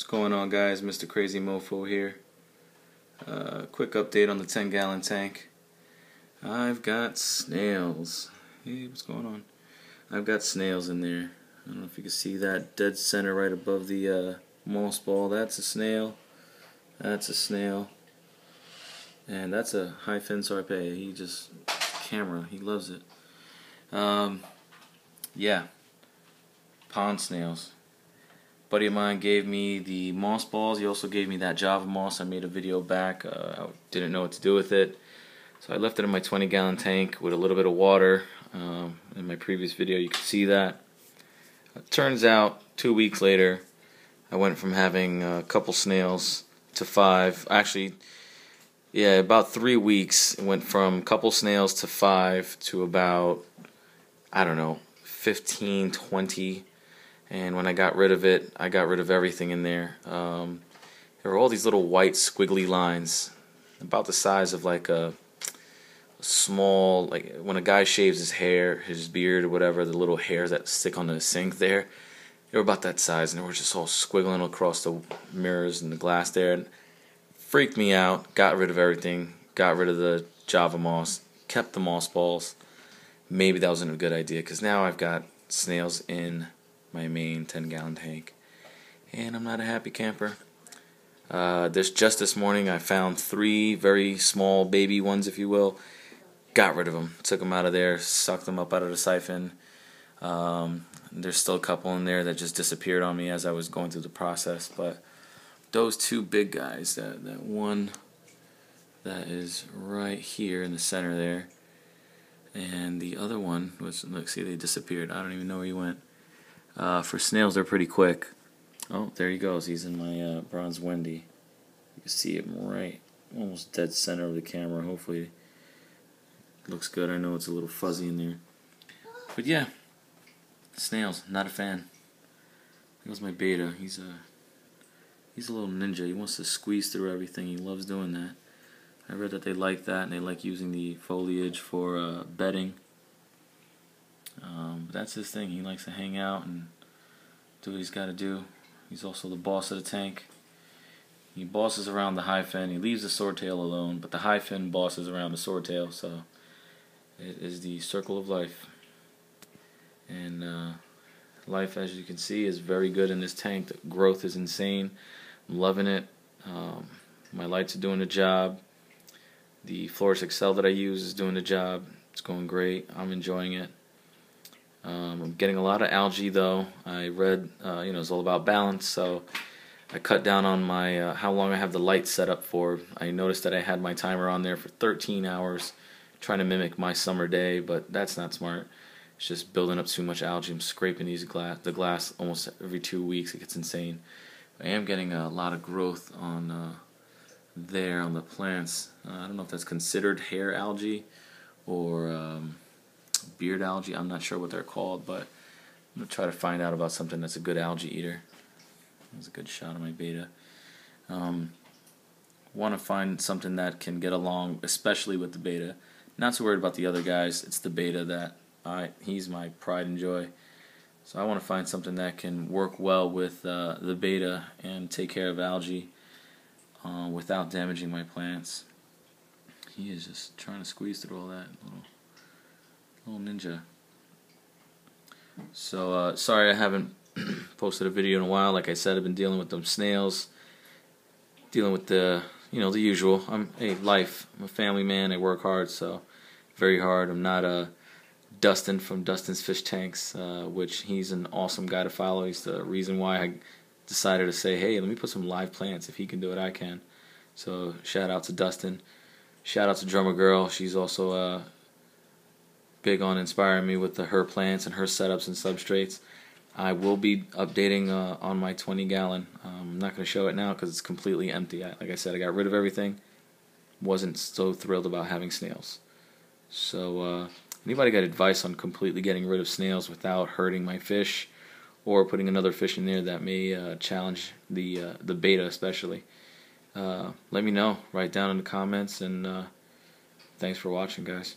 going on, guys? Mr. Crazy Mofo here. Quick update on the 10-gallon tank. I've got snails. Hey, what's going on? I've got snails in there. I don't know if you can see that dead center right above the moss ball. That's a snail. That's a snail. And that's a high-fin sarpe. He just, camera, he loves it. Yeah. Pond snails. Buddy of mine gave me the moss balls. He also gave me that Java moss. I made a video back. I didn't know what to do with it, so I left it in my 20-gallon tank with a little bit of water. In my previous video you can see that. It turns out 2 weeks later I went from having a couple snails to 5. Actually, yeah, about 3 weeks it went from a couple snails to 5 to about, I don't know, 15, 20. And when I got rid of it, I got rid of everything in there. There were all these little white squiggly lines, about the size of like a small, like when a guy shaves his hair, his beard or whatever, the little hairs that stick on the sink there. They were about that size, and they were just all squiggling across the mirrors and the glass there. And freaked me out. Got rid of everything. Got rid of the Java moss. Kept the moss balls. Maybe that wasn't a good idea, because now I've got snails in my main 10-gallon tank, and I'm not a happy camper. Just this morning I found 3 very small baby ones, if you will. Got rid of them, took them out of there, sucked them up out of the siphon. There's still a couple in there that just disappeared on me as I was going through the process, but those 2 big guys, that one that is right here in the center there, and the other one was, look, see, they disappeared. I don't even know where he went. For snails, they're pretty quick. Oh, there he goes. He's in my bronze wendtii. You can see him right, almost dead center of the camera. Hopefully, it looks good. I know it's a little fuzzy in there, but yeah, snails. Not a fan. There goes my beta. He's a little ninja. He wants to squeeze through everything. He loves doing that. I read that they like that, and they like using the foliage for bedding. But that's his thing. He likes to hang out and do what he's got to do. He's also the boss of the tank. He bosses around the high fin. He leaves the swordtail alone, but the high fin bosses around the swordtail. So it is the circle of life. And life, as you can see, is very good in this tank. The growth is insane. I'm loving it. My lights are doing the job. The Florist Excel that I use is doing the job. It's going great. I'm enjoying it. I'm getting a lot of algae, though. I read, it's all about balance, so I cut down on my how long I have the light set up for. I noticed that I had my timer on there for 13 hours, trying to mimic my summer day, but that's not smart. It's just building up too much algae. I'm scraping the glass almost every 2 weeks. It gets insane. I am getting a lot of growth on there on the plants. I don't know if that's considered hair algae or beard algae. I'm not sure what they're called, but I'm going to try to find out about something that's a good algae eater. That was a good shot of my beta. Want to find something that can get along, especially with the beta. Not so worried about the other guys. It's the beta that he's my pride and joy. So I want to find something that can work well with the beta and take care of algae without damaging my plants. He is just trying to squeeze through all that. Little ninja. So sorry I haven't posted a video in a while. Like I said, I've been dealing with them snails, dealing with the the usual. Life. I'm a family man. I work hard, so very hard. I'm not Dustin from Dustin's Fish Tanks, which he's an awesome guy to follow. He's the reason why I decided to say, hey, let me put some live plants. If he can do it, I can. So shout out to Dustin. Shout out to Drummer Girl. She's also big on inspiring me with her plants and her setups and substrates. I will be updating on my 20-gallon. I'm not going to show it now because it's completely empty. Like I said, I got rid of everything. Wasn't so thrilled about having snails. So anybody got advice on completely getting rid of snails without hurting my fish, or putting another fish in there that may challenge the beta especially, let me know. Write down in the comments, and thanks for watching, guys.